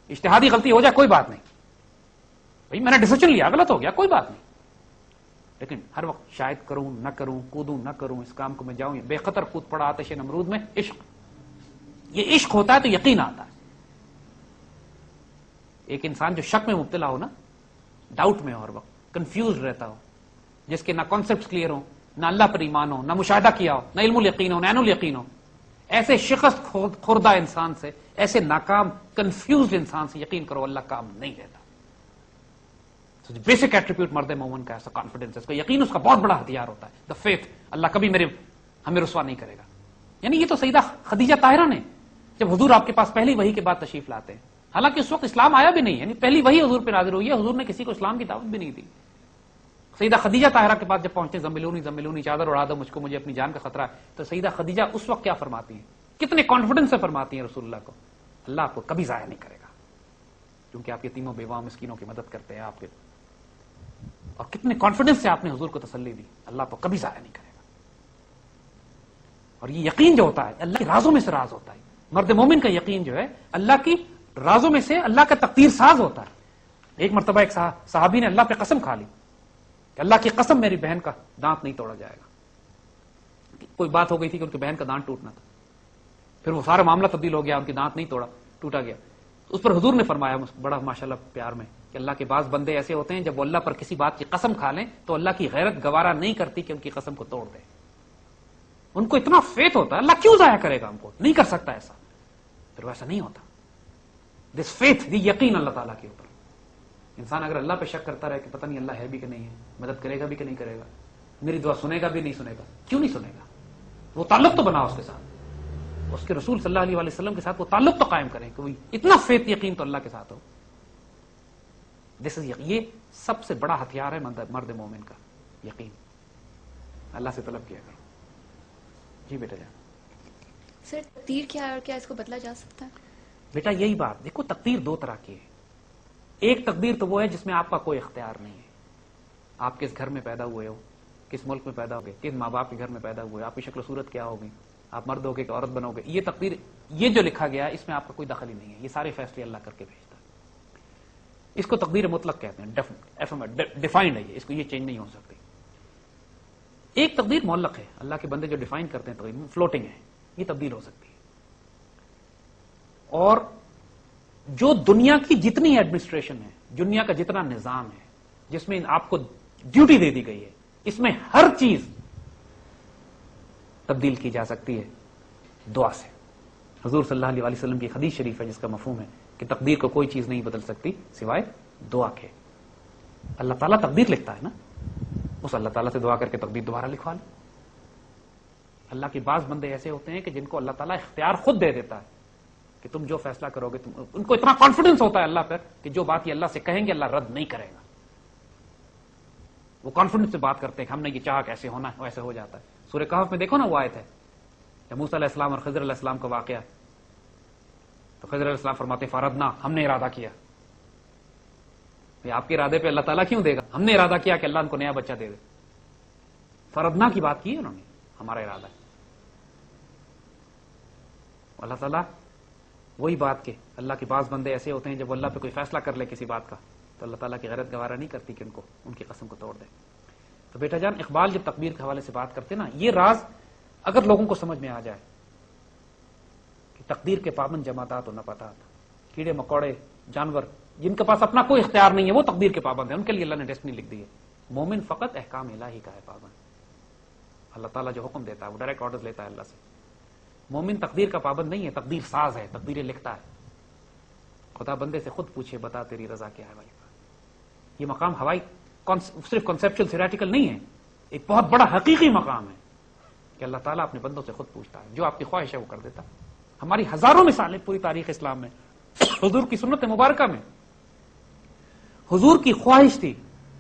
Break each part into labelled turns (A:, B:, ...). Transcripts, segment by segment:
A: اجتہادی غلطی ہو جائے کوئی بات نہیں، بھائی میں نے ڈیسیجن لیا غلط ہو گیا کوئی بات نہیں، لیکن ہر وقت شاید کروں نہ کروں، کودوں نہ کروں، اس کام کو میں جاؤں، بے خطر کود پڑا آتش نمرود میں، عشق، یہ عشق ہوتا ہے تو یقین آتا ہے۔ ایک انسان جو شک میں مبتلا ہو نا، ڈاؤٹ میں ہو، ہر وقت کنفیوز رہتا ہو، جس کے نہ کانسیپٹس کلیئر ہو، نہ اللہ پر ایمان ہو، نہ مشاہدہ کیا ہو، نہ علم الیقین ہو، نہ عین الیقین ہو، ایسے شکست خوردہ انسان سے، ایسے ناکام کنفیوزڈ انسان سے یقین کرو اللہ کام نہیں دیتا۔ بیسک ایٹریبیوٹ مرد مومن کا ایسا کانفیڈنس، اس کا یقین اس کا بہت بڑا ہتھیار ہوتا ہے، دا فیتھ، اللہ کبھی ہمیں رسوا نہیں کرے گا۔ یعنی یہ تو سیدہ خدیجہ طاہرہ نے، جب حضور آپ کے پاس پہلی وحی کے بعد تشریف لاتے ہیں، حالانکہ اس وقت اسلام آیا بھی نہیں، یعنی پہلی وحی حضور پہ نازل ہوئی ہے، حضور نے کسی کو اسلام کی دعوت بھی نہیں دی۔ سیدہ خدیجہ طاہرہ کے پاس جب پہنچتے، زملونی زملونی چادر اڑا دو مجھ کو، مجھے اپنی جان کا خطرہ ہے، تو سیدہ خدیجہ اس وقت کیا فرماتی ہیں، کتنے کانفیڈنس سے فرماتی ہیں رسول اللہ کو، اللہ آپ کو کبھی ضائع نہیں کرے گا، کیونکہ آپ یتیموں بیواؤں مسکینوں کی مدد کرتے ہیں آپ کے، اور کتنے کانفیڈنس سے آپ نے حضور کو تسلی دی، اللہ آپ کو کبھی ضائع نہیں کرے گا۔ اور یہ یقین جو ہوتا ہے اللہ کے رازوں میں سے راز ہوتا ہے، مرد مومن کا یقین جو ہے اللہ کی رازوں میں سے اللہ کا تقدیر ساز ہوتا ہے۔ ایک مرتبہ ایک صحابی نے اللہ پہ قسم کھا لی کہ اللہ کی قسم میری بہن کا دانت نہیں توڑا جائے گا، کوئی بات ہو گئی تھی کہ ان کی بہن کا دانت ٹوٹنا تھا، پھر وہ سارا معاملہ تبدیل ہو گیا، ان کی دانت نہیں ٹوٹا گیا، اس پر حضور نے فرمایا بڑا ماشاءاللہ پیار میں کہ اللہ کے بعض بندے ایسے ہوتے ہیں جب وہ اللہ پر کسی بات کی قسم کھا لیں تو اللہ کی غیرت گوارا نہیں کرتی کہ ان کی قسم کو توڑ دے، ان کو اتنا فیتھ ہوتا ہے اللہ کیوں ضائع کرے گا ہم کو، نہیں کر سکتا ایسا، پھر ویسا نہیں ہوتا۔ دس فیتھ، دی یقین اللہ تعالیٰ کے اوپر، انسان اگر اللہ پہ شک کرتا رہے کہ پتہ نہیں اللہ ہے بھی کہ نہیں ہے، مدد کرے گا بھی کہ نہیں کرے گا، میری دعا سنے گا بھی نہیں سنے گا، کیوں نہیں سنے گا، وہ تعلق تو بنا اس کے ساتھ، اس کے رسول صلی اللہ علیہ وسلم کے ساتھ وہ تعلق تو قائم کریں کہ اتنا فیتھ یقین تو اللہ کے ساتھ ہو۔ یہ سب سے بڑا ہتھیار ہے مرد مومن کا، یقین، اللہ سے طلب کیا کرو۔ جی بیٹا جان۔
B: سر تقدیر کیا ہے اور کیا اس کو بدلا جا سکتا ہے؟
A: بیٹا یہی بات دیکھو، تقدیر دو طرح کی ہے، ایک تقدیر تو وہ ہے جس میں آپ کا کوئی اختیار نہیں ہے، آپ کس گھر میں پیدا ہوئے ہو، کس ملک میں پیدا ہوگے، کس ماں باپ کے گھر میں پیدا ہوئے، آپ کی شکل و صورت کیا ہوگی، آپ مرد ہوگے کہ عورت بنو گے، یہ تقدیر، یہ جو لکھا گیا ہے اس میں آپ کا کوئی دخل ہی نہیں ہے، یہ سارے فیصلے اللہ کر کے بھیجتا ہے، اس کو تقدیر مطلق کہتے ہیں، ڈیفائنڈ ہے یہ، اس کو یہ چینج نہیں ہو سکتی۔ ایک تقدیر معلق ہے، اللہ کے بندے جو ڈیفائن کرتے ہیں تقدیر فلوٹنگ ہے، یہ تبدیل ہو سکتی ہے، اور جو دنیا کی جتنی ایڈمنسٹریشن ہے، دنیا کا جتنا نظام ہے جس میں آپ کو ڈیوٹی دے دی گئی ہے، اس میں ہر چیز تبدیل کی جا سکتی ہے دعا سے۔ حضور صلی اللہ علیہ وسلم کی حدیث شریف ہے جس کا مفہوم ہے کہ تقدیر کو کوئی چیز نہیں بدل سکتی سوائے دعا کے۔ اللہ تعالیٰ تقدیر لکھتا ہے نا، اس اللہ تعالیٰ سے دعا کر کے تقدیر دوبارہ لکھوا لیں۔ اللہ کے بعض بندے ایسے ہوتے ہیں کہ جن کو اللہ تعالیٰ اختیار خود دے دیتا ہے کہ تم جو فیصلہ کرو گے، ان کو اتنا کانفیڈنس ہوتا ہے اللہ پر کہ جو بات یہ اللہ سے کہیں گے اللہ رد نہیں کرے گا، وہ کانفیڈنس سے بات کرتے ہیں کہ ہم نے یہ چاہا کیسے ہونا ہے، ویسے ہو جاتا ہے۔ سورہ کہف میں دیکھو نا وہ آیت ہے جب موسیٰ علیہ السلام اور خضر علیہ السلام کا واقعہ، تو خضر علیہ السلام فرماتے فردنا، ہم نے ارادہ کیا، آپ کے ارادے پہ اللہ تعالیٰ کیوں دے گا، ہم نے ارادہ کیا کہ اللہ ان کو نیا بچہ دے دے، فردنا کی بات کی ہے انہوں نے، ہمارا ارادہ ہے۔ اللہ تعالیٰ وہی بات کہ اللہ کے بعض بندے ایسے ہوتے ہیں جب اللہ پہ کوئی فیصلہ کر لے کسی بات کا تو اللہ تعالیٰ کی غیرت گوارا نہیں کرتی کہ ان کی قسم کو توڑ دے۔ تو بیٹا جان، اقبال جب تقدیر کے حوالے سے بات کرتے نا، یہ راز اگر لوگوں کو سمجھ میں آ جائے کہ تقدیر کے پابند جمادات و نباتات، کیڑے مکوڑے، جانور جن کے پاس اپنا کوئی اختیار نہیں ہے وہ تقدیر کے پابند ہیں، ان کے لیے اللہ نے ڈیسٹنی لکھ دی ہے۔ مومن فقط احکام الہی کا ہے پابند، اللہ تعالیٰ جو حکم دیتا ہے وہ ڈائریکٹ آرڈرز لیتا ہے اللہ سے۔ مومن تقدیر کا پابند نہیں ہے، تقدیر ساز ہے، تقدیریں لکھتا ہے۔ خدا بندے سے خود پوچھے بتا تیری رضا کیا ہے بھائی۔ یہ مقام ہوائی صرف کنسپچل تھیوریٹیکل نہیں ہے، ایک بہت بڑا حقیقی مقام ہے کہ اللہ تعالیٰ اپنے بندوں سے خود پوچھتا ہے، جو آپ کی خواہش ہے وہ کر دیتا۔ ہماری ہزاروں مثالیں پوری تاریخ اسلام میں، حضور کی سنت مبارکہ میں، حضور کی خواہش تھی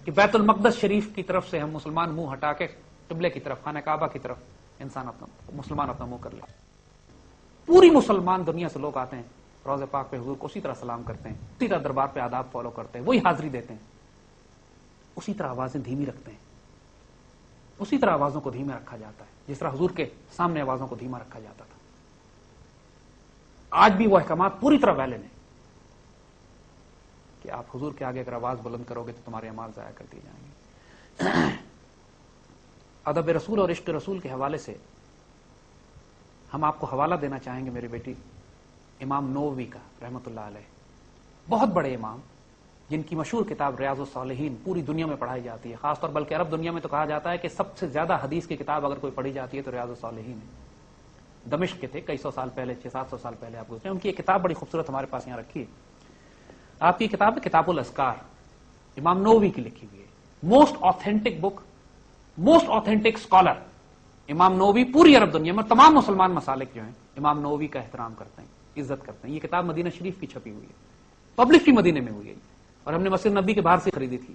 A: کہ بیت المقدس شریف کی طرف سے ہم مسلمان منہ ہٹا کے قبلے کی طرف، خانہ کعبہ کی طرف مسلمان اپنا منہ کر لے۔ پوری مسلمان دنیا سے لوگ آتے ہیں روضہ پاک پہ، حضور کو اسی طرح سلام کرتے ہیں، اسی طرح دربار پہ آداب فالو کرتے ہیں، وہی حاضری دیتے ہیں، اسی طرح آوازیں دھیمی رکھتے ہیں، اسی طرح آوازوں کو دھیما رکھا جاتا ہے جس طرح حضور کے سامنے آوازوں کو دھیما رکھا جاتا تھا۔ آج بھی وہ احکامات پوری طرح ویلڈ ہیں، آپ حضور کے آگے اگر آواز بلند کرو گے تو تمہارے اعمال ضائع کر دیے جائیں گے. ادب رسول اور عشق رسول کے حوالے سے ہم آپ کو حوالہ دینا چاہیں گے میری بیٹی امام نووی کا رحمۃ اللہ علیہ. بہت بڑے امام جن کی مشہور کتاب ریاض الصالحین پوری دنیا میں پڑھائی جاتی ہے, خاص طور بلکہ عرب دنیا میں تو کہا جاتا ہے کہ سب سے زیادہ حدیث کی کتاب اگر کوئی پڑھی جاتی ہے تو ریاض الصالحین ہے. دمشق کے تھے, کئی سو سال پہلے, 600-700 سال پہلے آپ گزرے. ان کی ایک کتاب بڑی خوبصورت ہمارے پاس یہاں رکھی ہے. آپ کی کتاب ہے کتاب الاذکار, امام نووی کی لکھی ہوئی ہے. موسٹ آتھینٹک بک, موسٹ آتھینٹک اسکالر امام نووی. پوری عرب دنیا میں تمام مسلمان مسالک جو ہیں امام نووی کا احترام کرتے ہیں, عزت کرتے ہیں. یہ کتاب مدینہ شریف کی چھپی ہوئی ہے, پبلش بھی مدینے میں ہوئی ہے, اور ہم نے مسجد نبی کے باہر سے خریدی تھی.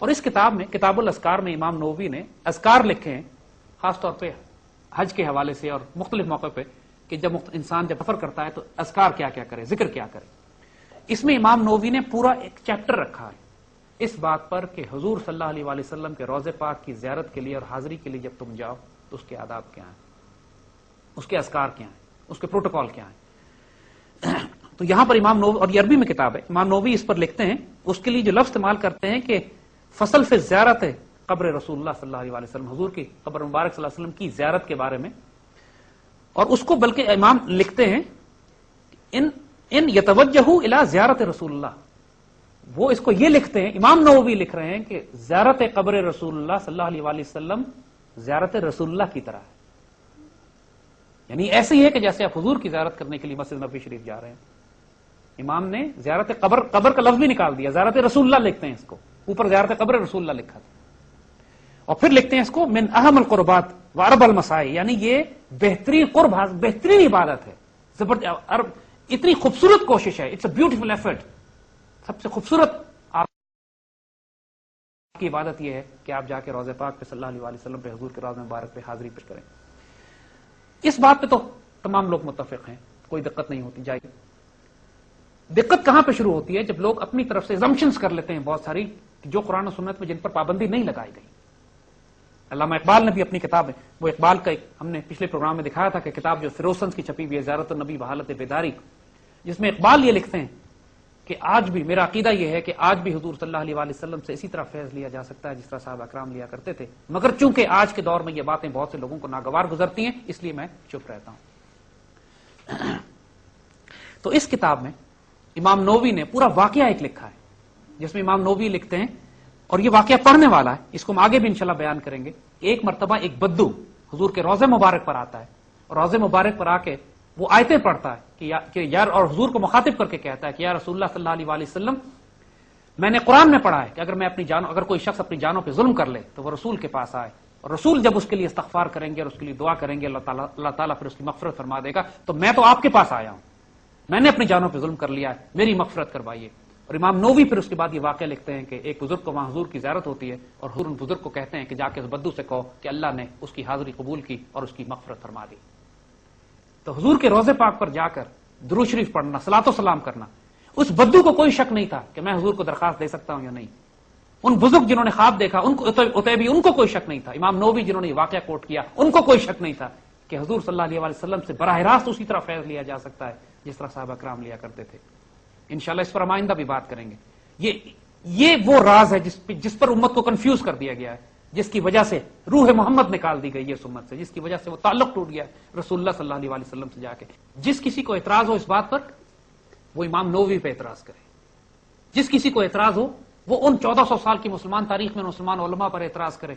A: اور اس کتاب میں, کتاب الاذکار میں, امام نووی نے اذکار لکھے ہیں, خاص طور پہ حج کے حوالے سے اور مختلف موقع پہ کہ جب انسان جب سفر کرتا ہے تو اذکار کیا کیا کرے, ذکر کیا کرے. اس میں امام نووی نے پورا ایک چیپٹر رکھا ہے اس بات پر کہ حضور صلی اللہ علیہ وآلہ وسلم کے روضے پاک کی زیارت کے لیے اور حاضری کے لیے جب تم جاؤ تو اس کے آداب کیا ہیں, اس کے اذکار کیا ہیں, اس کے پروٹوکول کیا ہیں. تو یہاں پر امام نووی, اور یہ عربی میں کتاب ہے, امام نووی اس پر لکھتے ہیں, اس کے لیے جو لفظ استعمال کرتے ہیں کہ فصل فی زیارت ہے قبر رسول اللہ صلی اللہ علیہ وآلہ وسلم, حضور کی قبر مبارک صلی اللہ علیہ وسلم کی زیارت کے بارے میں. اور اس کو بلکہ امام لکھتے ہیں ان یتوجہ الی زیارت رسول اللہ, وہ اس کو یہ لکھتے ہیں, امام نووی لکھ رہے ہیں کہ زیارت قبر رسول اللہ صلی اللہ علیہ وآلہ وسلم زیارت رسول اللہ کی طرح ہے. یعنی ایسے ہی ہے کہ جیسے آپ حضور کی زیارت کرنے کے لیے مسجد نبوی شریف جا رہے ہیں. امام نے زیارت قبر کا لفظ بھی نکال دیا, زیارت رسول اللہ لکھتے ہیں اس کو, اوپر زیارت قبر رسول اللہ لکھا تھا. اور پھر لکھتے ہیں اس کو من اہم القربات وارب المسائی, یعنی یہ بہترین قرب, بہترین عبادت ہے, اتنی خوبصورت کوشش ہے, اٹس اے بیوٹیفل ایفرٹ. سب سے خوبصورت آپ کی عبادت یہ ہے کہ آپ جا کے روضہ پاک پہ صلی اللہ علیہ وآلہ وسلم پہ, حضور کے روضہ مبارک پہ حاضری پیش کریں. اس بات پہ تو تمام لوگ متفق ہیں, کوئی دقت نہیں ہوتی. جائے دقت کہاں پہ شروع ہوتی ہے جب لوگ اپنی طرف سے assumptions کر لیتے ہیں بہت ساری, جو قرآن و سنت میں جن پر پابندی نہیں لگائی گئی. علامہ اقبال نے بھی اپنی کتاب ہے, وہ اقبال کا ہم نے پچھلے پروگرام میں دکھایا تھا کہ کتاب جو فیروسنس کی چھپی ہوئی ہے, زیارت النبی بحالت بیداری, جس میں اقبال یہ لکھتے ہیں کہ آج بھی میرا عقیدہ یہ ہے کہ آج بھی حضور صلی اللہ علیہ وآلہ وسلم سے اسی طرح فیض لیا جا سکتا ہے جس طرح صحابہ اکرام لیا کرتے تھے, مگر چونکہ آج کے دور میں یہ باتیں بہت سے لوگوں کو ناگوار گزرتی ہیں اس لیے میں چپ رہتا ہوں. تو اس کتاب میں امام نووی نے پورا واقعہ ایک لکھا ہے, جس میں امام نووی لکھتے ہیں, اور یہ واقعہ پڑھنے والا ہے, اس کو ہم آگے بھی انشاءاللہ بیان کریں گے. ایک مرتبہ ایک بدو حضور کے روضے مبارک پر آتا ہے, اور روضے مبارک پر آ کے وہ آیتیں پڑھتا ہے کہ یار, اور حضور کو مخاطب کر کے کہتا ہے کہ یا رسول اللہ صلی اللہ علیہ وآلہ وسلم, میں نے قرآن میں پڑھا ہے کہ اگر کوئی شخص اپنی جانوں پہ ظلم کر لے تو وہ رسول کے پاس آئے, اور رسول جب اس کے لیے استغفار کریں گے اور اس کے لیے دعا کریں گے, اللہ تعالیٰ پھر اس کی مغفرت فرما دے گا. تو میں تو آپ کے پاس آیا ہوں, میں نے اپنی جانوں پہ ظلم کر لیا ہے, میری مغفرت کروائیے. اور امام نووی پھر اس کے بعد یہ واقعہ لکھتے ہیں کہ ایک بزرگ کو وہاں حضور کی زیارت ہوتی ہے, اور حضور ان بزرگ کو کہتے ہیں کہ جا کے اس بدو سے کہو کہ اللہ نے اس کی حاضری قبول کی اور اس کی مغفرت فرما دی. تو حضور کے روضے پاک پر جا کر درود شریف پڑھنا, صلاۃ و سلام کرنا, اس بدو کو کوئی شک نہیں تھا کہ میں حضور کو درخواست دے سکتا ہوں یا نہیں. ان بزرگ جنہوں نے خواب دیکھا, ان کو اتیبی, ان کو کوئی شک نہیں تھا. امام نووی جنہوں نے یہ واقعہ کوٹ کیا, ان کو کوئی شک نہیں تھا کہ حضور صلی اللہ علیہ وآلہ وسلم سے براہ راست اسی طرح فیض لیا جا سکتا ہے جس طرح صحابہ کرام لیا کرتے تھے. انشاءاللہ اس پر ہم آئندہ بھی بات کریں گے. یہ وہ راز ہے جس پر امت کو کنفیوز کر دیا گیا ہے, جس کی وجہ سے روح محمد نکال دی گئی ہے اس امت سے, جس کی وجہ سے وہ تعلق ٹوٹ گیا رسول اللہ صلی اللہ علیہ وآلہ وسلم سے جا کے. جس کسی کو اعتراض ہو اس بات پر وہ امام نووی پہ اعتراض کرے, جس کسی کو اعتراض ہو وہ ان 1400 سال کی مسلمان تاریخ میں مسلمان علماء پر اعتراض کرے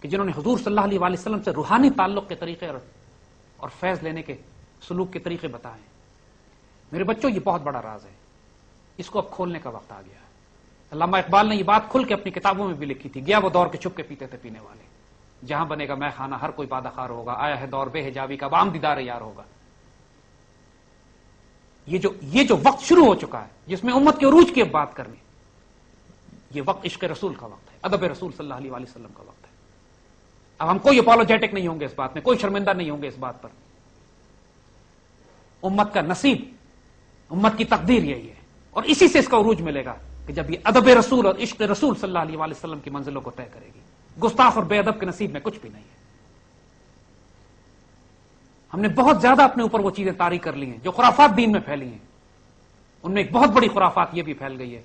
A: کہ جنہوں نے حضور صلی اللہ علیہ وآلہ وسلم سے روحانی تعلق کے طریقے اور فیض لینے کے سلوک کے طریقے بتائے. میرے بچوں, یہ بہت بڑا راز ہے, اس کو اب کھولنے کا وقت آ گیا ہے. علامہ اقبال نے یہ بات کھل کے اپنی کتابوں میں بھی لکھی تھی, گیا وہ دور کے چھپ کے پیتے تھے پینے والے, جہاں بنے گا میں خانہ ہر کوئی بادہ خار ہوگا, آیا ہے دور بے حجابی کا عام دیدار یار ہوگا. یہ جو وقت شروع ہو چکا ہے جس میں امت کے عروج کی اب بات کرنی, یہ وقت عشق رسول کا وقت ہے, ادب رسول صلی اللہ علیہ وآلہ وسلم کا وقت ہے. اب ہم کوئی اپولوجیٹک نہیں ہوں گے اس بات میں, کوئی شرمندہ نہیں ہوں گے اس بات پر. امت کا نصیب, امت کی تقدیر یہی ہے, اور اسی سے اس کا عروج ملے گا کہ جب یہ ادب رسول اور عشق رسول صلی اللہ علیہ وآلہ وسلم کی منزلوں کو طے کرے گی. گستاخ اور بے ادب کے نصیب میں کچھ بھی نہیں ہے. ہم نے بہت زیادہ اپنے اوپر وہ چیزیں طاری کر لی ہیں جو خرافات دین میں پھیلی ہیں. ان میں ایک بہت بڑی خرافات یہ بھی پھیل گئی ہے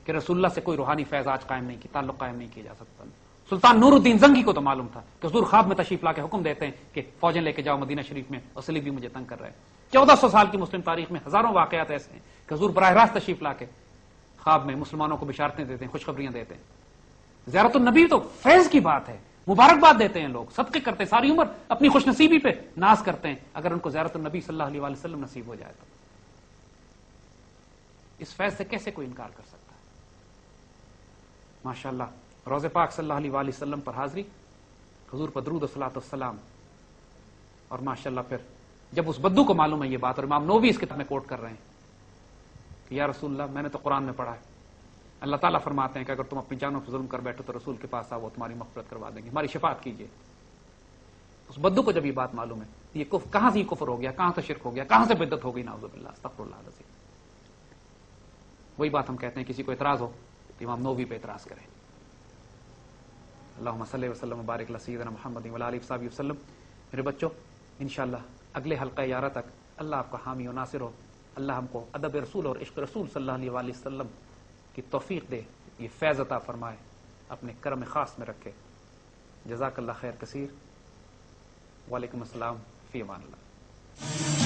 A: کہ رسول اللہ سے کوئی روحانی فیض آج قائم نہیں کی، تعلق قائم نہیں کیا جا سکتا. سلطان نور الدین زنگی کو تو معلوم تھا کہ حضور خواب میں تشریف لا کے حکم دیتے ہیں کہ فوجیں لے کے جاؤ مدینہ شریف میں، اور صلیب بھی مجھے تنگ کر رہے ہیں. 1400 سال کی مسلم تاریخ میں ہزاروں واقعات ایسے ہیں کہ حضور براہ راست تشریف لا کے خواب میں مسلمانوں کو بشارتیں دیتے ہیں، خوشخبریاں دیتے ہیں. زیارت النبی تو فیض کی بات ہے، مبارکباد دیتے ہیں لوگ، صدقے کرتے ہیں، ساری عمر اپنی خوش نصیبی پہ ناز کرتے ہیں اگر ان کو زیارت النبی صلی اللہ علیہ وآلہ وسلم نصیب ہو جائے تو. اس فیض سے کیسے کوئی انکار کر سکتا ہے؟ ماشاءاللہ روضہ پاک صلی اللہ علیہ وآلہ وسلم پر حاضری، حضور پر درود و صلاۃ والسلام، اور ماشاءاللہ پھر جب اس بدو کو معلوم ہے یہ بات، اور امام نووی اس کتاب میں کوٹ کر رہے ہیں کہ یا رسول اللہ میں نے تو قرآن میں پڑھا ہے اللہ تعالیٰ فرماتے ہیں کہ اگر تم اپنی جانوں پر ظلم کر بیٹھو تو رسول کے پاس آؤ، وہ تمہاری مغفرت کروا دیں گے، ہماری شفاعت کیجیے. اس بدو کو جب یہ بات معلوم ہے یہ کہاں سے یہ کفر ہو گیا، کہاں سے شرک ہو گیا، کہاں سے بدعت ہو گئی، نعوذ باللہ استغفر اللہ العظیم. وہی بات ہم کہتے ہیں کسی کو اعتراض ہو تو امام نووی پہ اعتراض کریں. اللہم صلی وسلم وبارک علی سیدنا محمد وعلی آلہ وصحبہ وسلم. میرے بچوں انشاءاللہ اگلے حلقہ یارہ تک اللہ آپ کا حامی و ناصر ہو. اللہ ہم کو ادب رسول اور عشق رسول صلی اللہ علیہ وآلہ وسلم کی توفیق دے، یہ فیض عطا فرمائے، اپنے کرم خاص میں رکھے. جزاک اللہ خیر کثیر. وعلیکم السلام، فی امان اللہ.